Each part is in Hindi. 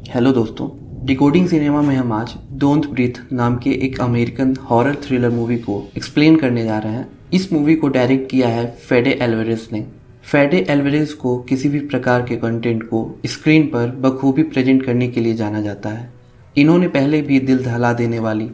हेलो दोस्तों, डिकोडिंग सिनेमा में हम आज डोंट ब्रीथ नाम के एक अमेरिकन हॉरर थ्रिलर मूवी को एक्सप्लेन करने जा रहे हैं। इस मूवी को डायरेक्ट किया है फेडे एल्वारेज ने। फेडे एल्वारेज को किसी भी प्रकार के कंटेंट को स्क्रीन पर बखूबी प्रेजेंट करने के लिए जाना जाता है। इन्होंने पहले भी दिल दहला देने वाली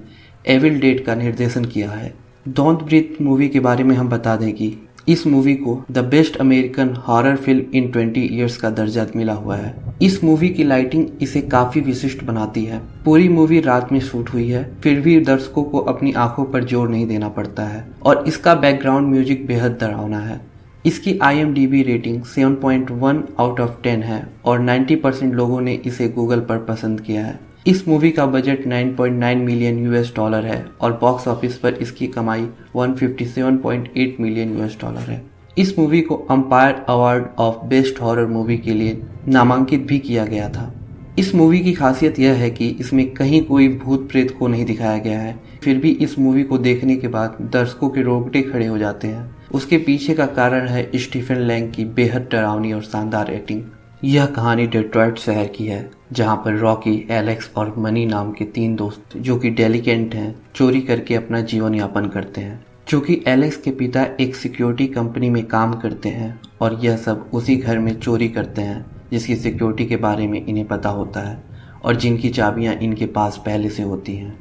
एविल डेड का निर्देशन किया है। डोंट ब्रीथ मूवी के बारे में हम बता दें कि इस मूवी को the best American horror film in 20 years का दर्जा मिला हुआ है। इस मूवी की लाइटिंग इसे काफी विशिष्ट बनाती है। पूरी मूवी रात में शूट हुई है, फिर भी दर्शकों को अपनी आंखों पर जोर नहीं देना पड़ता है और इसका बैकग्राउंड म्यूजिक बेहद डरावना है। इसकी IMDb रेटिंग 7.1 आउट ऑफ 10 है और 90% लोगों ने इसे गूगल पर पसंद किया है। इस मूवी का बजट 9.9 मिलियन US डॉलर है और बॉक्स ऑफिस पर इसकी कमाई 157.8 मिलियन US डॉलर है। इस मूवी को Empire Award of best horror movie के लिए नामांकित भी किया गया था। इस मूवी की खासियत यह है कि इसमें कहीं कोई भूत प्रेत को नहीं दिखाया गया है, फिर भी इस मूवी को देखने के बाद दर्शकों के रोंगटे खड़े हो जाते हैं। उसके पीछे का कारण है स्टीफन लैंग की बेहद डरावनी और शानदार एक्टिंग। यह कहानी डेट्रॉइट शहर की है, जहां पर रॉकी, एलेक्स और मनी नाम के 3 दोस्त जो कि डेलिकेंट हैं, चोरी करके अपना जीवन यापन करते हैं। चूँकि एलेक्स के पिता एक सिक्योरिटी कंपनी में काम करते हैं और यह सब उसी घर में चोरी करते हैं जिसकी सिक्योरिटी के बारे में इन्हें पता होता है और जिनकी चाबियां इनके पास पहले से होती हैं।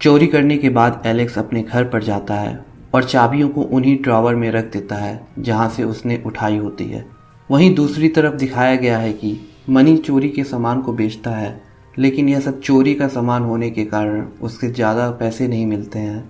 चोरी करने के बाद एलेक्स अपने घर पर जाता है और चाबियों को उन्हीं ड्रॉवर में रख देता है जहां से उसने उठाई होती है। वहीं दूसरी तरफ दिखाया गया है कि मनी चोरी के सामान को बेचता है, लेकिन यह सब चोरी का सामान होने के कारण उससे ज़्यादा पैसे नहीं मिलते हैं।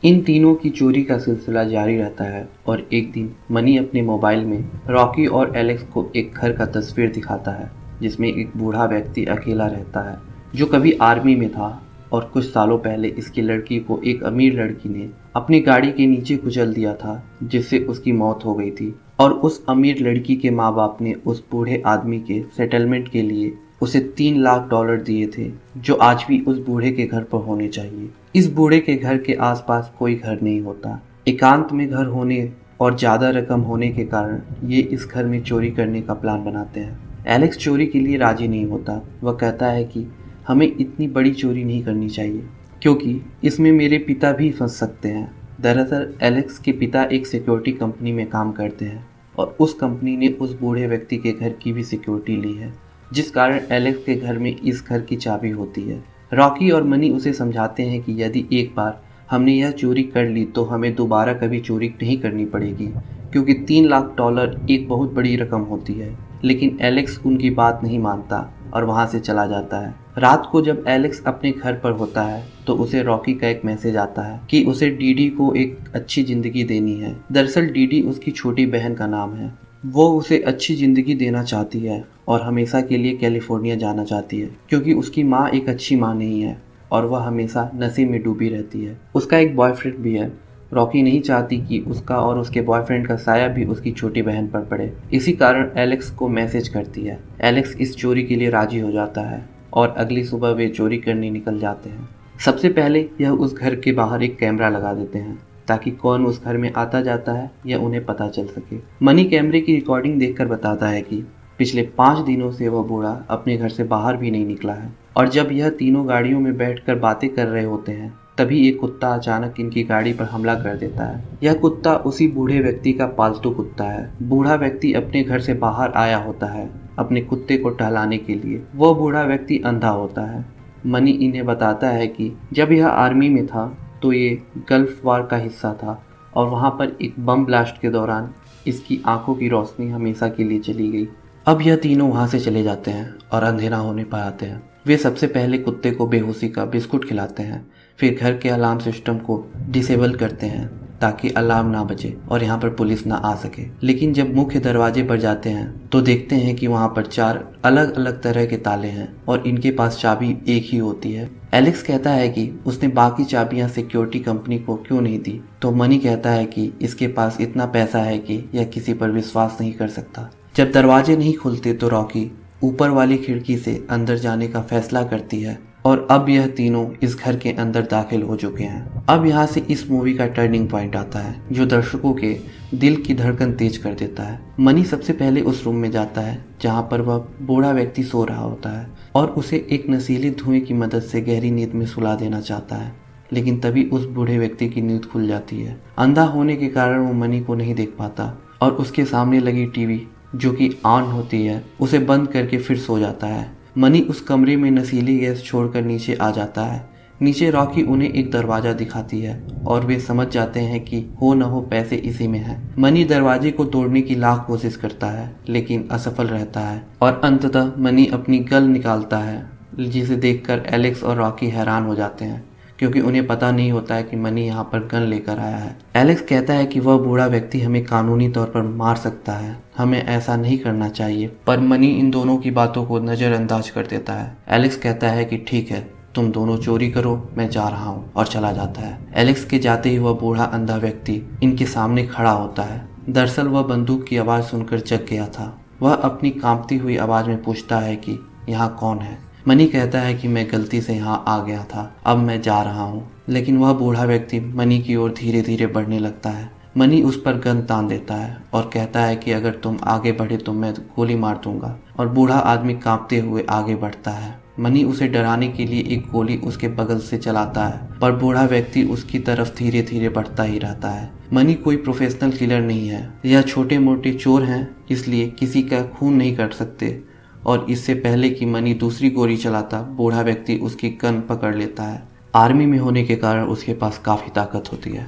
इन तीनों की चोरी का सिलसिला जारी रहता है और एक दिन मनी अपने मोबाइल में रॉकी और एलेक्स को एक घर का तस्वीर दिखाता है जिसमें एक बूढ़ा व्यक्ति अकेला रहता है जो कभी आर्मी में था और कुछ सालों पहले इसकी लड़की को एक अमीर लड़की ने अपनी गाड़ी के नीचे कुचल दिया था, जिससे उसकी मौत हो गई थी। और उस अमीर लड़की के माँ बाप ने उस बूढ़े आदमी के सेटलमेंट के लिए उसे 3 लाख डॉलर दिए थे, जो आज भी उस बूढ़े के घर पर होने चाहिए। इस बूढ़े के घर के आसपास कोई घर नहीं होता। एकांत में घर होने और ज़्यादा रकम होने के कारण ये इस घर में चोरी करने का प्लान बनाते हैं। एलेक्स चोरी के लिए राजी नहीं होता। वह कहता है कि हमें इतनी बड़ी चोरी नहीं करनी चाहिए क्योंकि इसमें मेरे पिता भी फंस सकते हैं। दरअसल एलेक्स के पिता एक सिक्योरिटी कंपनी में काम करते हैं और उस कंपनी ने उस बूढ़े व्यक्ति के घर की भी सिक्योरिटी ली है, जिस कारण एलेक्स के घर में इस घर की चाबी होती है। रॉकी और मनी उसे समझाते हैं कि यदि एक बार हमने यह चोरी कर ली तो हमें दोबारा कभी चोरी नहीं करनी पड़ेगी, क्योंकि 3 लाख डॉलर एक बहुत बड़ी रकम होती है। लेकिन एलेक्स उनकी बात नहीं मानता और वहाँ से चला जाता है। रात को जब एलेक्स अपने घर पर होता है तो उसे रॉकी का एक मैसेज आता है कि उसे डीडी को एक अच्छी जिंदगी देनी है। दरअसल डीडी उसकी छोटी बहन का नाम है। वो उसे अच्छी जिंदगी देना चाहती है और हमेशा के लिए कैलिफोर्निया जाना चाहती है, क्योंकि उसकी माँ एक अच्छी माँ नहीं है और वह हमेशा नशे में डूबी रहती है। उसका एक बॉयफ्रेंड भी है। रॉकी नहीं चाहती कि उसका और उसके बॉयफ्रेंड का साया भी उसकी छोटी बहन पर पड़े। इसी कारण एलेक्स को मैसेज करती है। एलेक्स इस चोरी के लिए राजी हो जाता है और अगली सुबह वे चोरी करने निकल जाते हैं। सबसे पहले यह उस घर के बाहर एक कैमरा लगा देते हैं ताकि कौन उस घर में आता जाता है यह उन्हें पता चल सके। मनी कैमरे की रिकॉर्डिंग देखकर बताता है कि पिछले 5 दिनों से वह बूढ़ा अपने घर से बाहर भी नहीं निकला है और जब यह तीनों गाड़ियों में बैठकर बातें कर रहे होते हैं तभी एक कुत्ता अचानक इनकी गाड़ी पर हमला कर देता है। यह कुत्ता उसी बूढ़े व्यक्ति का पालतू कुत्ता है। बूढ़ा व्यक्ति अपने घर से बाहर आया होता है अपने कुत्ते को टहलाने के लिए। वह बूढ़ा व्यक्ति अंधा होता है। मनी इन्हें बताता है कि जब यह आर्मी में था तो ये गल्फ वार का हिस्सा था और वहाँ पर एक बम ब्लास्ट के दौरान इसकी आंखों की रोशनी हमेशा के लिए चली गई। अब यह तीनों वहाँ से चले जाते हैं और अंधेरा होने पर आते हैं। वे सबसे पहले कुत्ते को बेहोशी का बिस्कुट खिलाते हैं, फिर घर के अलार्म सिस्टम को डिसेबल करते हैं ताकि अलार्म ना बजे और यहाँ पर पुलिस ना आ सके। लेकिन जब मुख्य दरवाजे पर जाते हैं तो देखते हैं कि वहाँ पर 4 अलग अलग तरह के ताले हैं और इनके पास चाबी एक ही होती है। एलेक्स कहता है कि उसने बाकी चाबियां सिक्योरिटी कंपनी को क्यों नहीं दी, तो मनी कहता है कि इसके पास इतना पैसा है कि यह किसी पर विश्वास नहीं कर सकता। जब दरवाजे नहीं खुलते तो रॉकी ऊपर वाली खिड़की से अंदर जाने का फैसला करती है और अब यह तीनों इस घर के अंदर दाखिल हो चुके हैं। अब यहाँ से इस मूवी का टर्निंग पॉइंट आता है जो दर्शकों के दिल की धड़कन तेज कर देता है। मनी सबसे पहले उस रूम में जाता है जहाँ पर वह बूढ़ा व्यक्ति सो रहा होता है और उसे एक नशीले धुएं की मदद से गहरी नींद में सुला देना चाहता है, लेकिन तभी उस बूढ़े व्यक्ति की नींद खुल जाती है। अंधा होने के कारण वो मनी को नहीं देख पाता और उसके सामने लगी टीवी जो कि ऑन होती है उसे बंद करके फिर सो जाता है। मनी उस कमरे में नशीली गैस छोड़कर नीचे आ जाता है। नीचे रॉकी उन्हें एक दरवाजा दिखाती है और वे समझ जाते हैं कि हो न हो पैसे इसी में हैं। मनी दरवाजे को तोड़ने की लाख कोशिश करता है लेकिन असफल रहता है और अंततः मनी अपनी गन निकालता है, जिसे देखकर एलेक्स और रॉकी हैरान हो जाते हैं क्योंकि उन्हें पता नहीं होता है कि मनी यहाँ पर गन लेकर आया है। एलेक्स कहता है कि वह बूढ़ा व्यक्ति हमें कानूनी तौर पर मार सकता है, हमें ऐसा नहीं करना चाहिए, पर मनी इन दोनों की बातों को नज़रअंदाज कर देता है। एलेक्स कहता है कि ठीक है, तुम दोनों चोरी करो, मैं जा रहा हूँ, और चला जाता है। एलेक्स के जाते ही वह बूढ़ा अंधा व्यक्ति इनके सामने खड़ा होता है। दरअसल वह बंदूक की आवाज़ सुनकर जग गया था। वह अपनी कांपती हुई आवाज़ में पूछता है कि यहाँ कौन है। मनी कहता है कि मैं गलती से यहाँ आ गया था, अब मैं जा रहा हूँ। लेकिन वह बूढ़ा व्यक्ति मनी की ओर धीरे धीरे बढ़ने लगता है। मनी उस पर गन तान देता है और कहता है कि अगर तुम आगे बढ़े तो मैं गोली मार दूंगा, और बूढ़ा आदमी कांपते हुए आगे बढ़ता है। मनी उसे डराने के लिए एक गोली उसके बगल से चलाता है, पर बूढ़ा व्यक्ति उसकी तरफ धीरे धीरे बढ़ता ही रहता है। मनी कोई प्रोफेशनल किलर नहीं है, यह छोटे मोटे चोर हैं, इसलिए किसी का खून नहीं कर सकते। और इससे पहले कि मनी दूसरी गोली चलाता, बूढ़ा व्यक्ति उसकी गन पकड़ लेता है। आर्मी में होने के कारण उसके पास काफ़ी ताकत होती है।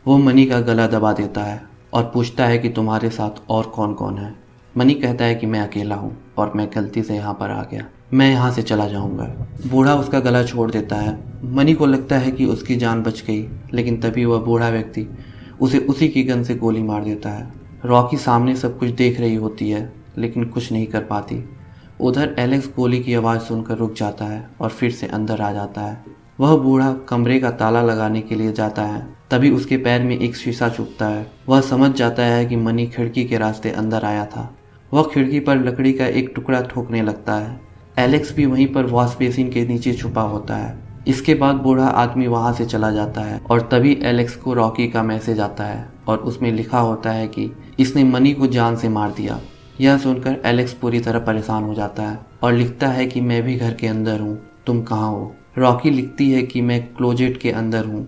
वो मनी का गला दबा देता है और पूछता है कि तुम्हारे साथ और कौन कौन है। मनी कहता है कि मैं अकेला हूँ और मैं गलती से यहाँ पर आ गया, मैं यहाँ से चला जाऊँगा। बूढ़ा उसका गला छोड़ देता है। मनी को लगता है कि उसकी जान बच गई, लेकिन तभी वह बूढ़ा व्यक्ति उसे उसी की गन से गोली मार देता है। रॉकी सामने सब कुछ देख रही होती है लेकिन कुछ नहीं कर पाती। उधर एलेक्स गोली की आवाज़ सुनकर रुक जाता है और फिर से अंदर आ जाता है। वह बूढ़ा कमरे का ताला लगाने के लिए जाता है, तभी उसके पैर में एक शीशा चुभता है। वह समझ जाता है कि मनी खिड़की के रास्ते अंदर आया था। वह खिड़की पर लकड़ी का एक टुकड़ा ठोकने लगता है। एलेक्स भी वहीं पर वॉश बेसिन के नीचे छुपा होता है। इसके बाद बूढ़ा आदमी वहां से चला जाता है और तभी एलेक्स को रॉकी का मैसेज आता है और उसमें लिखा होता है कि इसने मनी को जान से मार दिया। यह सुनकर एलेक्स पूरी तरह परेशान हो जाता है और लिखता है कि मैं भी घर के अंदर हूँ, तुम कहाँ हो। रॉकी लिखती है कि मैं क्लोजेट के अंदर हूँ।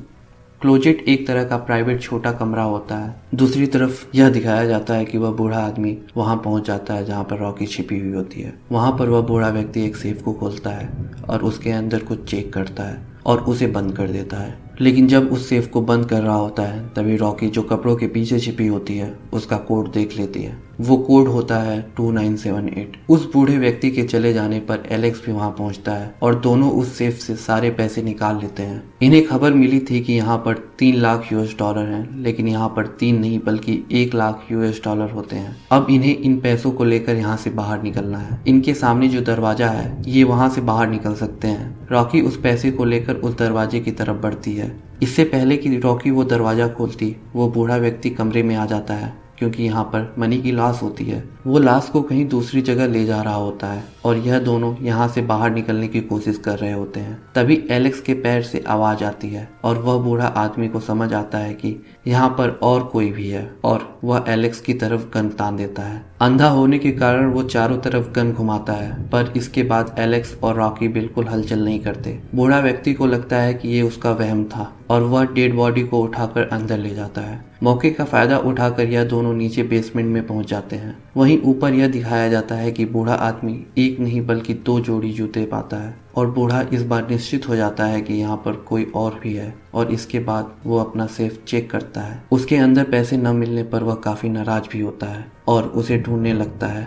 क्लोजेट एक तरह का प्राइवेट छोटा कमरा होता है। दूसरी तरफ यह दिखाया जाता है कि वह बूढ़ा आदमी वहां पहुंच जाता है जहां पर रॉकी छिपी हुई होती है। वहां पर वह बूढ़ा व्यक्ति एक सेफ को खोलता है और उसके अंदर कुछ चेक करता है और उसे बंद कर देता है। लेकिन जब उस सेफ को बंद कर रहा होता है तभी रॉकी जो कपड़ों के पीछे छिपी होती है उसका कोड देख लेती है। वो कोड होता है 2978। उस बूढ़े व्यक्ति के चले जाने पर एलेक्स भी वहां पहुंचता है और दोनों उस सेफ से सारे पैसे निकाल लेते हैं। इन्हें खबर मिली थी कि यहाँ पर 3 लाख US$ हैं, लेकिन यहाँ पर 3 नहीं बल्कि 1 लाख US$ होते हैं। अब इन्हें इन पैसों को लेकर यहाँ से बाहर निकलना है। इनके सामने जो दरवाजा है ये वहां से बाहर निकल सकते हैं। रॉकी उस पैसे को लेकर उस दरवाजे की तरफ बढ़ती है। इससे पहले कि रॉकी वो दरवाजा खोलती, वो बूढ़ा व्यक्ति कमरे में आ जाता है क्योंकि यहाँ पर मनी की लाश होती है। वो लाश को कहीं दूसरी जगह ले जा रहा होता है और यह दोनों यहाँ से बाहर निकलने की कोशिश कर रहे होते हैं। तभी एलेक्स के पैर से आवाज आती है और वह बूढ़ा आदमी को समझ आता है कि यहाँ पर और कोई भी है और वह एलेक्स की तरफ गन तान देता है। अंधा होने के कारण वो चारों तरफ गन घुमाता है, पर इसके बाद एलेक्स और रॉकी बिल्कुल हलचल नहीं करते। बूढ़ा व्यक्ति को लगता है कि ये उसका वहम था और वह डेड बॉडी को उठाकर अंदर ले जाता है। मौके का फायदा उठाकर यह दोनों नीचे बेसमेंट में पहुंच जाते हैं। वहीं ऊपर यह दिखाया जाता है कि बूढ़ा आदमी एक नहीं बल्कि 2 जोड़ी जूते पाता है और बूढ़ा इस बार निश्चित हो जाता है कि यहाँ पर कोई और भी है और इसके बाद वो अपना सेफ चेक करता है। उसके अंदर पैसे न मिलने पर वह काफी नाराज भी होता है और उसे ढूंढने लगता है।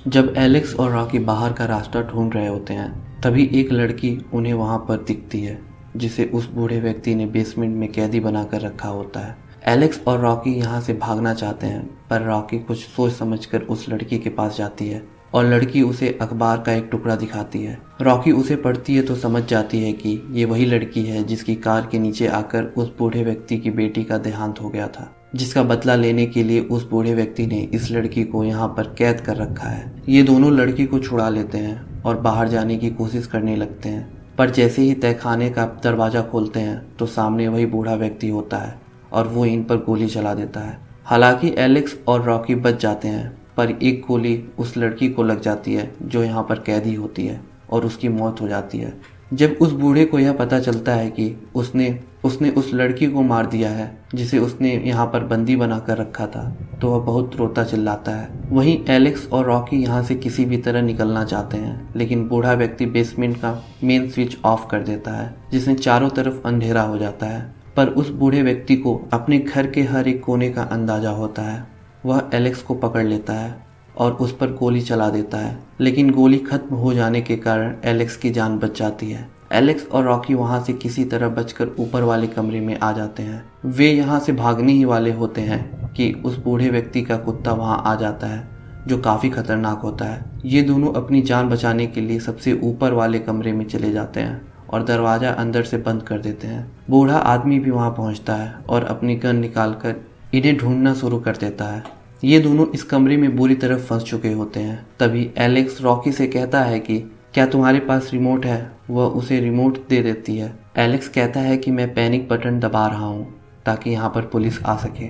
जब एलेक्स और रॉकी बाहर का रास्ता ढूंढ रहे होते हैं तभी एक लड़की उन्हें वहां पर दिखती है जिसे उस बूढ़े व्यक्ति ने बेसमेंट में कैदी बनाकर रखा होता है। एलेक्स और रॉकी यहाँ से भागना चाहते हैं, पर रॉकी कुछ सोच समझकर उस लड़की के पास जाती है और लड़की उसे अखबार का एक टुकड़ा दिखाती है। रॉकी उसे पढ़ती है तो समझ जाती है कि ये वही लड़की है जिसकी कार के नीचे आकर उस बूढ़े व्यक्ति की बेटी का देहांत हो गया था, जिसका बदला लेने के लिए उस बूढ़े व्यक्ति ने इस लड़की को यहाँ पर कैद कर रखा है। ये दोनों लड़की को छुड़ा लेते हैं और बाहर जाने की कोशिश करने लगते हैं, पर जैसे ही तहखाने का दरवाज़ा खोलते हैं तो सामने वही बूढ़ा व्यक्ति होता है और वो इन पर गोली चला देता है। हालांकि एलेक्स और रॉकी बच जाते हैं, पर एक गोली उस लड़की को लग जाती है जो यहाँ पर कैदी होती है और उसकी मौत हो जाती है। जब उस बूढ़े को यह पता चलता है कि उसने उसने उस लड़की को मार दिया है जिसे उसने यहाँ पर बंदी बनाकर रखा था, तो वह बहुत रोता चिल्लाता है। वहीं एलेक्स और रॉकी यहाँ से किसी भी तरह निकलना चाहते हैं, लेकिन बूढ़ा व्यक्ति बेसमेंट का मेन स्विच ऑफ कर देता है, जिससे चारों तरफ अंधेरा हो जाता है। पर उस बूढ़े व्यक्ति को अपने घर के हर एक कोने का अंदाजा होता है। वह एलेक्स को पकड़ लेता है और उस पर गोली चला देता है, लेकिन गोली खत्म हो जाने के कारण एलेक्स की जान बच जाती है। एलेक्स और रॉकी वहां से किसी तरह बचकर ऊपर वाले कमरे में आ जाते हैं। वे यहाँ से भागने ही वाले होते हैं कि उस बूढ़े व्यक्ति का कुत्ता वहां आ जाता है, जो काफ़ी खतरनाक होता है। ये दोनों अपनी जान बचाने के लिए सबसे ऊपर वाले कमरे में चले जाते हैं और दरवाज़ा अंदर से बंद कर देते हैं। बूढ़ा आदमी भी वहां पहुंचता है और अपनी गन निकालकर इन्हें ढूंढना शुरू कर देता है। ये दोनों इस कमरे में बुरी तरह फंस चुके होते हैं। तभी एलेक्स रॉकी से कहता है कि क्या तुम्हारे पास रिमोट है? वह उसे रिमोट दे देती है। एलेक्स कहता है कि मैं पैनिक बटन दबा रहा हूँ ताकि यहाँ पर पुलिस आ सके।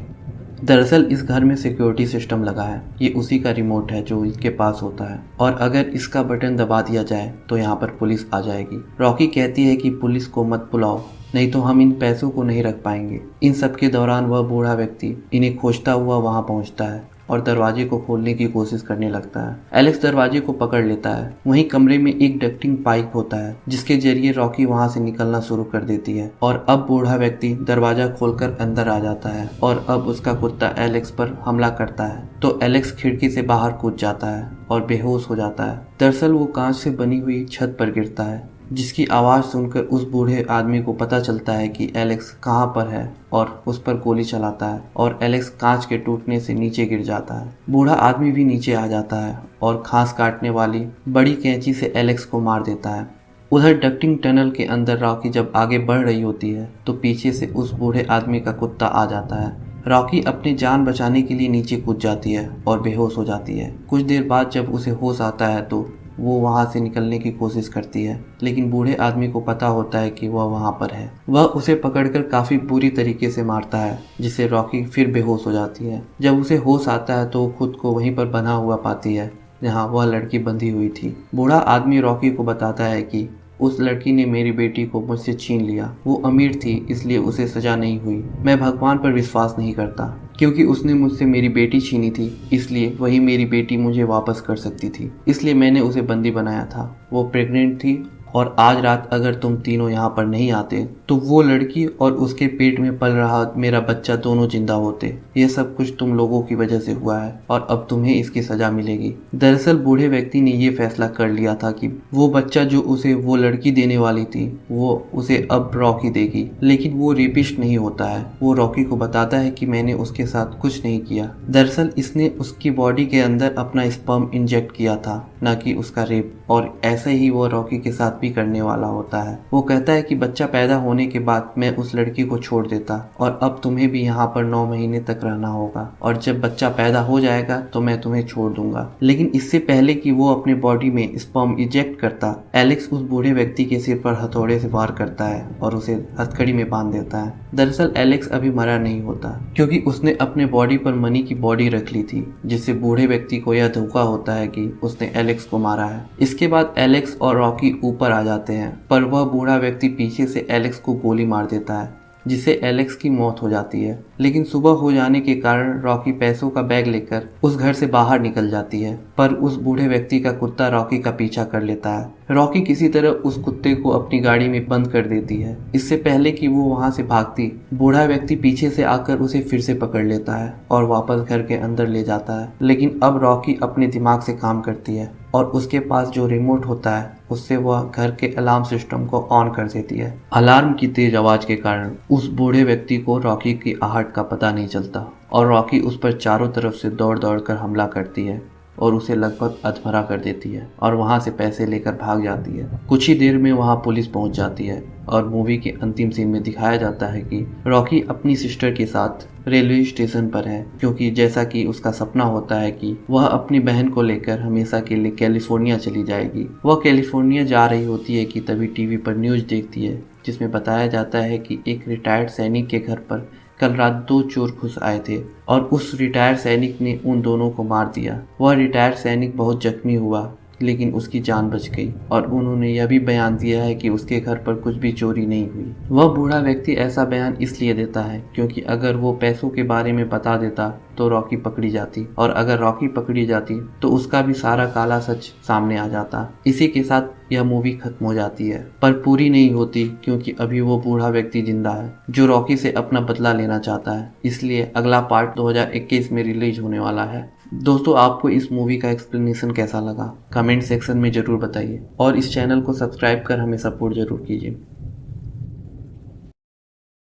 दरअसल इस घर में सिक्योरिटी सिस्टम लगा है, ये उसी का रिमोट है जो इसके पास होता है, और अगर इसका बटन दबा दिया जाए तो यहाँ पर पुलिस आ जाएगी। रॉकी कहती है कि पुलिस को मत बुलाओ, नहीं तो हम इन पैसों को नहीं रख पाएंगे। इन सब के दौरान वह बूढ़ा व्यक्ति इन्हें खोजता हुआ वहां पहुंचता है और दरवाजे को खोलने की कोशिश करने लगता है। एलेक्स दरवाजे को पकड़ लेता है। वहीं कमरे में एक डक्टिंग पाइप होता है जिसके जरिए रॉकी वहां से निकलना शुरू कर देती है, और अब बूढ़ा व्यक्ति दरवाजा खोलकर अंदर आ जाता है और अब उसका कुत्ता एलेक्स पर हमला करता है। तो एलेक्स खिड़की से बाहर कूद जाता है और बेहोश हो जाता है। दरअसल वो कांच से बनी हुई छत पर गिरता है, जिसकी आवाज़ सुनकर उस बूढ़े आदमी को पता चलता है कि एलेक्स कहाँ पर है और उस पर गोली चलाता है और एलेक्स कांच के टूटने से नीचे गिर जाता है। बूढ़ा आदमी भी नीचे आ जाता है और घास काटने वाली बड़ी कैंची से एलेक्स को मार देता है। उधर डक्टिंग टनल के अंदर रॉकी जब आगे बढ़ रही होती है तो पीछे से उस बूढ़े आदमी का कुत्ता आ जाता है। रॉकी अपनी जान बचाने के लिए नीचे कूद जाती है और बेहोश हो जाती है। कुछ देर बाद जब उसे होश आता है तो वो वहां से निकलने की कोशिश करती है, लेकिन बूढ़े आदमी को पता होता है कि वह वहां पर है। वह उसे पकड़कर काफी बुरी तरीके से मारता है, जिससे रॉकी फिर बेहोश हो जाती है। जब उसे होश आता है तो वो खुद को वहीं पर बंधा हुआ पाती है जहां वह लड़की बंधी हुई थी। बूढ़ा आदमी रॉकी को बताता है कि उस लड़की ने मेरी बेटी को मुझसे छीन लिया। वो अमीर थी इसलिए उसे सजा नहीं हुई। मैं भगवान पर विश्वास नहीं करता, क्योंकि उसने मुझसे मेरी बेटी छीनी थी, इसलिए वही मेरी बेटी मुझे वापस कर सकती थी, इसलिए मैंने उसे बंदी बनाया था। वो प्रेग्नेंट थी और आज रात अगर तुम तीनों यहाँ पर नहीं आते तो वो लड़की और उसके पेट में पल रहा मेरा बच्चा दोनों जिंदा होते। यह सब कुछ तुम लोगों की वजह से हुआ है और अब तुम्हें इसकी सजा मिलेगी। दरअसल बूढ़े व्यक्ति ने ये फैसला कर लिया था कि वो बच्चा जो उसे वो लड़की देने वाली थी वो उसे अब रॉकी देगी, लेकिन वो रेपिस्ट नहीं होता है। वो रॉकी को बताता है कि मैंने उसके साथ कुछ नहीं किया। दरअसल इसने उसकी बॉडी के अंदर अपना स्पर्म इंजेक्ट किया था, न कि उसका रेप, और ऐसे ही वो रॉकी के साथ भी करने वाला होता है। वो कहता है कि बच्चा पैदा होने के बाद मैं उस लड़की को छोड़ देता और अब तुम्हें भी यहाँ पर 9 महीने तक रहना होगा, और जब बच्चा पैदा हो जाएगा तो मैं तुम्हें छोड़ दूंगा। लेकिन इससे पहले कि वो अपने बॉडी में स्पर्म इजेक्ट करता, एलेक्स उस बूढ़े व्यक्ति के सिर पर हथौड़े से वार करता है और उसे हथकड़ी में बांध देता है। दरअसल एलेक्स अभी मरा नहीं होता, क्योंकि उसने अपने बॉडी पर मनी की बॉडी रख ली थी, जिससे बूढ़े व्यक्ति को यह धोखा होता है कि उसने एलेक्स को मारा है। इसके बाद एलेक्स और रॉकी ऊपर आ जाते हैं, पर वह बूढ़ा व्यक्ति पीछे से एलेक्स को गोली मार देता है, जिससे एलेक्स की मौत हो जाती है। लेकिन सुबह हो जाने के कारण रॉकी पैसों का बैग लेकर उस घर से बाहर निकल जाती है, पर उस बूढ़े व्यक्ति का कुत्ता रॉकी का पीछा कर लेता है। रॉकी किसी तरह उस कुत्ते को अपनी गाड़ी में बंद कर देती है। इससे पहले कि वो वहां से भागती, बूढ़ा व्यक्ति पीछे से आकर उसे फिर से पकड़ लेता है और वापस घर के अंदर ले जाता है। लेकिन अब रॉकी अपने दिमाग से काम करती है और उसके पास जो रिमोट होता है उससे वह घर के अलार्म सिस्टम को ऑन कर देती है। अलार्म की तेज आवाज के कारण उस बूढ़े व्यक्ति को रॉकी की आहट का पता नहीं चलता और रॉकी उस पर चारों तरफ से दौड़ दौड़ कर हमला करती है। और उसे लगभग अधमरा कर देती है और वहां से पैसे लेकर भाग जाती है। कुछ ही देर में वहां पुलिस पहुंच जाती है और मूवी के अंतिम सीन में दिखाया जाता है कि रॉकी अपनी सिस्टर के साथ रेलवे स्टेशन पर है, क्योंकि जैसा कि उसका सपना होता है कि वह अपनी बहन को लेकर हमेशा के लिए कैलिफोर्निया चली जाएगी। वह कैलिफोर्निया जा रही होती है कि तभी टीवी पर न्यूज़ देखती है जिसमें बताया जाता है कि एक रिटायर्ड सैनिक के घर पर कल रात 2 चोर घुस आए थे और उस रिटायर्ड सैनिक ने उन दोनों को मार दिया। वह रिटायर्ड सैनिक बहुत जख्मी हुआ लेकिन उसकी जान बच गई और उन्होंने यह भी बयान दिया है कि उसके घर पर कुछ भी चोरी नहीं हुई। वह बूढ़ा व्यक्ति ऐसा बयान इसलिए देता है क्योंकि अगर वो पैसों के बारे में बता देता तो रॉकी पकड़ी जाती और अगर रॉकी पकड़ी जाती तो उसका भी सारा काला सच सामने आ जाता। इसी के साथ यह मूवी खत्म हो जाती है, पर पूरी नहीं होती क्योंकि अभी वो बूढ़ा व्यक्ति जिंदा है जो रॉकी से अपना बदला लेना चाहता है। इसलिए अगला पार्ट 2021 में रिलीज होने वाला है। दोस्तों, आपको इस मूवी का एक्सप्लेनेशन कैसा लगा कमेंट सेक्शन में जरूर बताइए और इस चैनल को सब्सक्राइब कर हमें सपोर्ट जरूर कीजिए।